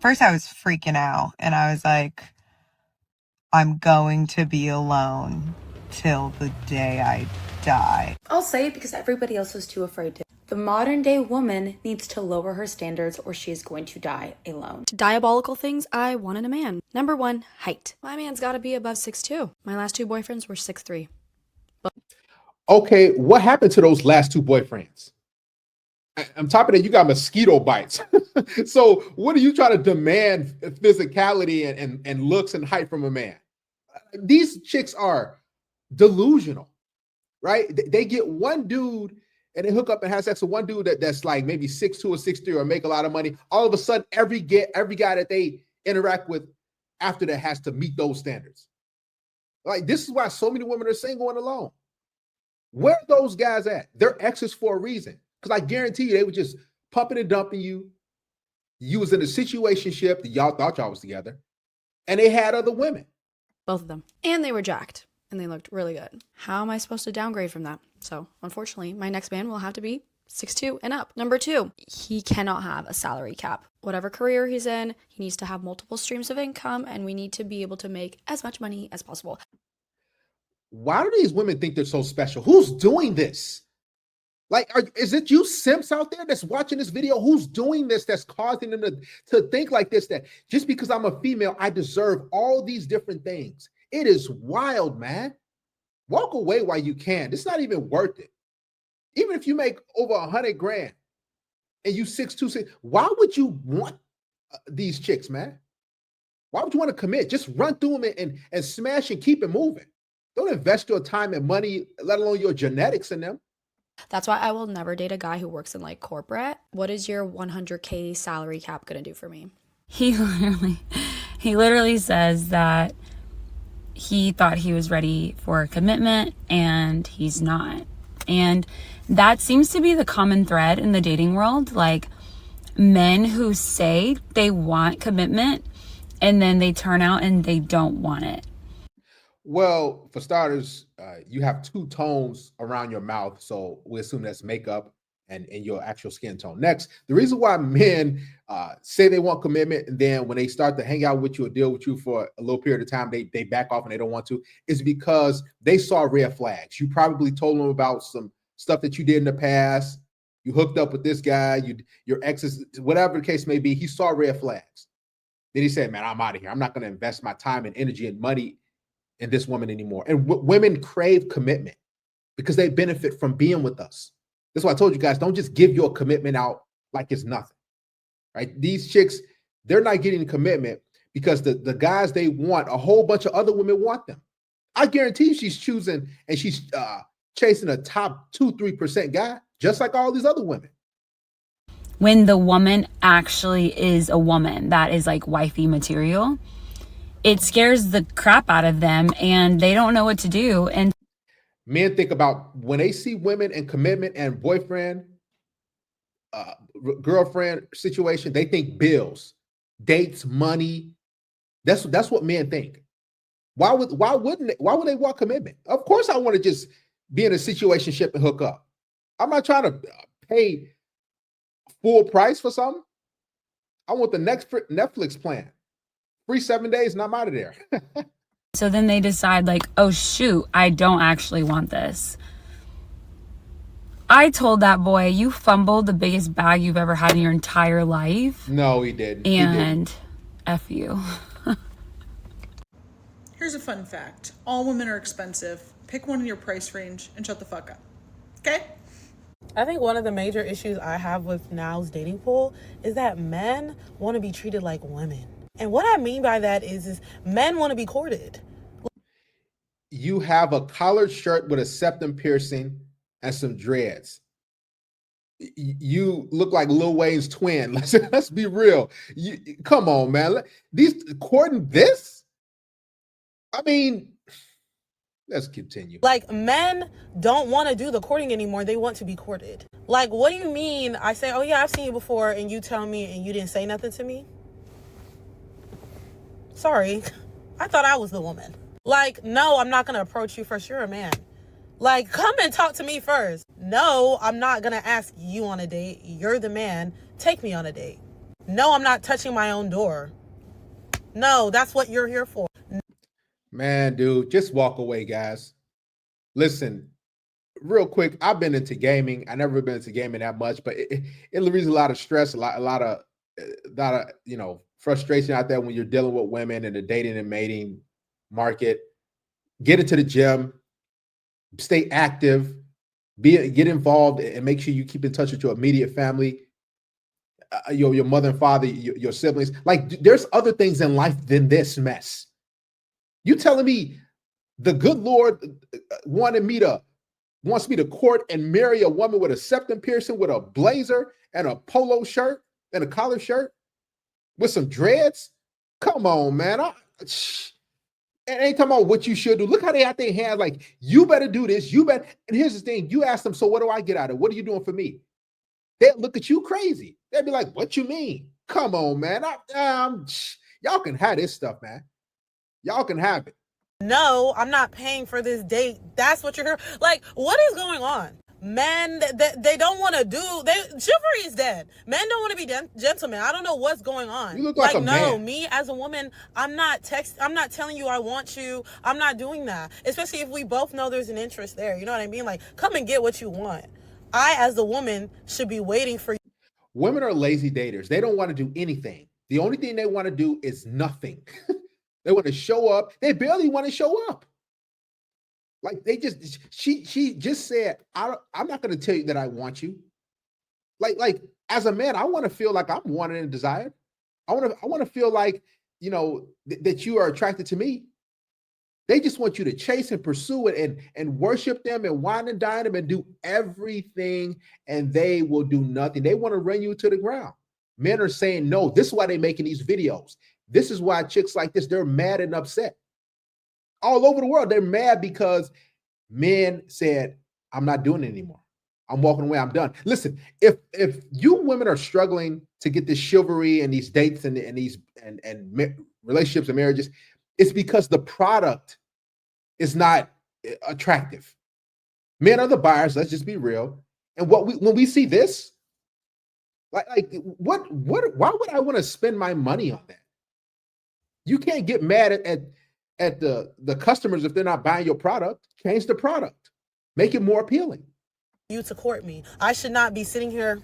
First, I was freaking out and I was like, I'm going to be alone till the day I die. I'll say it because everybody else was too afraid to. The modern day woman needs to lower her standards or she is going to die alone. Diabolical things I want in a man. Number 1, height. My man's gotta be above 6'2". My last 2 boyfriends were 6'3". Okay, what happened to those last 2 boyfriends? On top of that, you got mosquito bites. So what are you trying to demand physicality and looks and height from a man? These chicks are delusional, right? They get one dude and they hook up and have sex with one dude that's like maybe 6'2" or 6'3" or make a lot of money. All of a sudden, every guy that they interact with after that has to meet those standards. Like, this is why so many women are single and alone. Where are those guys at? They're exes for a reason. Because I guarantee you, they were just pumping and dumping you. You was in a situationship that y'all thought y'all was together. And they had other women. Both of them. And they were jacked. And they looked really good. How am I supposed to downgrade from that? So, unfortunately, my next man will have to be 6'2" and up. Number 2, he cannot have a salary cap. Whatever career he's in, he needs to have multiple streams of income, and we need to be able to make as much money as possible. Why do these women think they're so special? Who's doing this? Like, is it you simps out there that's watching this video? Who's doing this that's causing them to think like this, that just because I'm a female, I deserve all these different things? It is wild, man. Walk away while you can. It's not even worth it. Even if you make over 100 grand and you 6'2", why would you want these chicks, man? Why would you want to commit? Just run through them and smash and keep it moving. Don't invest your time and money, let alone your genetics in them. That's why I will never date a guy who works in like corporate. What is your 100K salary cap gonna do for me? He literally says that he thought he was ready for a commitment and he's not. And that seems to be the common thread in the dating world. Like, men who say they want commitment and then they turn out and they don't want it. Well, for starters, you have 2 tones around your mouth, so we assume that's makeup and your actual skin tone. Next, the reason why men say they want commitment and then when they start to hang out with you or deal with you for a little period of time, they back off and they don't want to, is because they saw red flags. You probably told them about some stuff that you did in the past. You hooked up with this guy, your exes, whatever the case may be. He saw red flags. Then he said, man, I'm out of here. I'm not going to invest my time and energy and money in this woman anymore. And women crave commitment because they benefit from being with us. That's why I told you guys, don't just give your commitment out like it's nothing, right? These chicks, they're not getting commitment because the guys they want, a whole bunch of other women want them. I guarantee you she's choosing and she's chasing a top 2-3% guy, just like all these other women. When the woman actually is a woman that is like wifey material, it scares the crap out of them and they don't know what to do. And men think about when they see women and commitment and boyfriend, girlfriend situation, they think bills, dates, money. That's what men think. Why would they want commitment? Of course, I want to just be in a situationship and hook up. I'm not trying to pay full price for something. I want the next Netflix plan. Free 7 days and I'm out of there. so then they decide like, oh shoot, I don't actually want this. I told that boy, you fumbled the biggest bag you've ever had in your entire life. No, he didn't. And F you. Here's a fun fact. All women are expensive. Pick one in your price range and shut the fuck up. Okay? I think one of the major issues I have with now's dating pool is that men want to be treated like women. And what I mean by that is men want to be courted. You have a collared shirt with a septum piercing and some dreads. You look like Lil Wayne's twin. Let's be real. Come on, man. These courting this? I mean, let's continue. Like, men don't want to do the courting anymore. They want to be courted. Like, what do you mean? I say, oh yeah, I've seen you before, and you tell me and you didn't say nothing to me? Sorry, I thought I was the woman. Like, no, I'm not going to approach you first. You're a man. Like, come and talk to me first. No, I'm not going to ask you on a date. You're the man. Take me on a date. No, I'm not touching my own door. No, that's what you're here for. Man, dude, just walk away, guys. Listen, real quick, I've been into gaming. I never been into gaming that much, but it relieves a lot of stress, a lot of frustration out there when you're dealing with women in the dating and mating market. Get into the gym, stay active, get involved, and make sure you keep in touch with your immediate family, your mother and father, your siblings. Like, there's other things in life than this mess. You telling me the good Lord wants me to court and marry a woman with a septum piercing, with a blazer and a polo shirt and a collar shirt with some dreads? Come on, man. And ain't talking about what you should do. Look how they out their hands. Like, you better do this. You better. And here's the thing. You ask them, so what do I get out of it? What are you doing for me? They'll look at you crazy. They'll be like, what you mean? Come on, man. Y'all can have this stuff, man. Y'all can have it. No, I'm not paying for this date. That's what you're here. Like, what is going on? Men, they don't want to chivalry is dead. Men don't want to be gentlemen. I don't know what's going on. You look like a man. Me as a woman, I'm not telling you I want you. I'm not doing that. Especially if we both know there's an interest there. You know what I mean? Like, come and get what you want. I, as a woman, should be waiting for you. Women are lazy daters. They don't want to do anything. The only thing they want to do is nothing. They want to show up. They barely want to show up. Like, she just said, I'm not going to tell you that I want you. Like as a man, I want to feel like I'm wanted and desired. I want to feel like, that you are attracted to me. They just want you to chase and pursue it and worship them and wine and dine them and do everything, and they will do nothing. They want to run you to the ground. Men are saying no. This is why they're making these videos. This is why chicks like this, they're mad and upset. All over the world, they're mad because men said, I'm not doing it anymore. I'm walking away. I'm done. Listen, if you women are struggling to get this chivalry and these dates and these relationships and marriages, it's because the product is not attractive. Men are the buyers. Let's just be real. And when we see this, like why would I want to spend my money on that? You can't get mad at the customers if they're not buying your product. Change the product. Make it more appealing. You to court me. I should not be sitting here.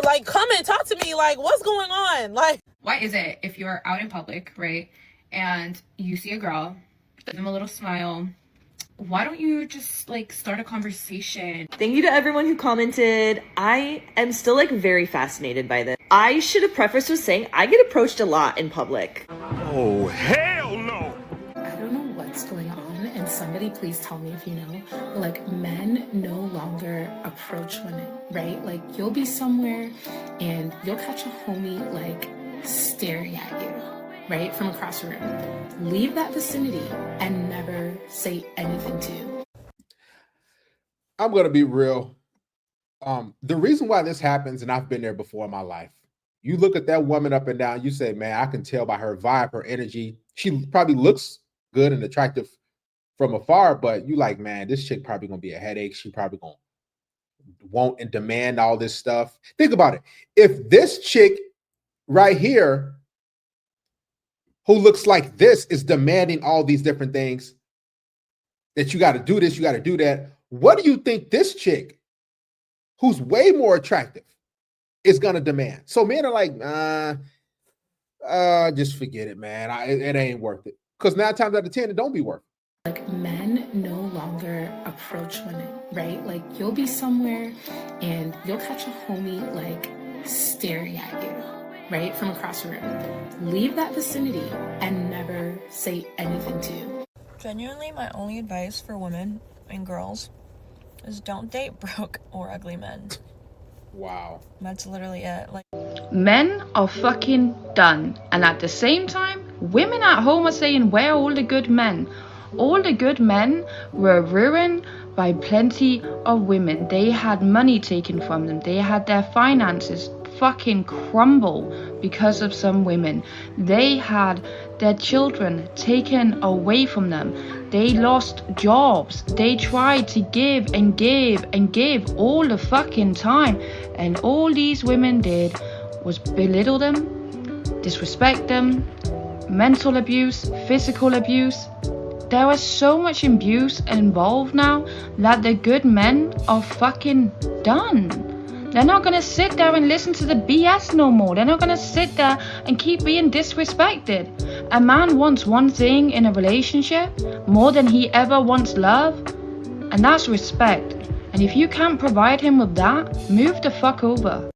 Like, come and talk to me. Like, what's going on? Like, why is it if you're out in public, right, and you see a girl, give them a little smile, why don't you just start a conversation? Thank you to everyone who commented. I am still very fascinated by this. I should have prefaced with saying I get approached a lot in public. Oh, hell no! I don't know what's going on, and somebody please tell me if you know. Men no longer approach women, right? You'll be somewhere and you'll catch a homie staring at you, right, from across the room. Leave that vicinity and never say anything to you. I'm going to be real. The reason why this happens, and I've been there before in my life, you look at that woman up and down, you say, man, I can tell by her vibe, her energy. She probably looks good and attractive from afar, but you like, man, this chick probably going to be a headache. She probably going to want and demand all this stuff. Think about it. If this chick right here who looks like this is demanding all these different things, that you got to do this, you got to do that, what do you think this chick, who's way more attractive, is going to demand? So men are like, just forget it, man. It ain't worth it. Because 9 times out of 10, it don't be worth it. Men no longer approach women, right? You'll be somewhere and you'll catch a homie staring at you, right, from across the room. Leave that vicinity and never say anything to you. Genuinely, my only advice for women and girls is don't date broke or ugly men. Wow. That's literally it. Men are fucking done. And at the same time, women at home are saying, where are all the good men? All the good men were ruined by plenty of women. They had money taken from them. They had their finances fucking crumble because of some women. They had their children taken away from them. They lost jobs. They tried to give and give and give all the fucking time. And all these women did was belittle them, disrespect them, mental abuse, physical abuse. There is so much abuse involved now that the good men are fucking done. They're not gonna sit there and listen to the BS no more. They're not gonna sit there and keep being disrespected. A man wants one thing in a relationship more than he ever wants love, and that's respect. And if you can't provide him with that, move the fuck over.